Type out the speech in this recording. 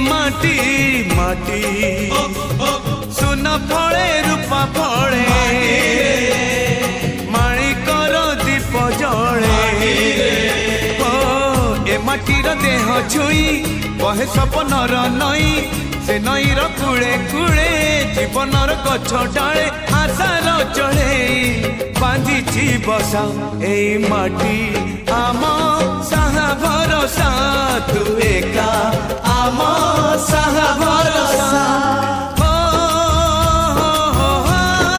माटी माटी सुन फले रूपा फले माणिकर दीप जले ए माटीर देह छुई कहे सपनर नई से नईर कूले कूले जीवनर गछ डाले आशार चढ़े बांधी बसा ए माटी आम साहा भरोसा तू एका आम साहा भरोसा।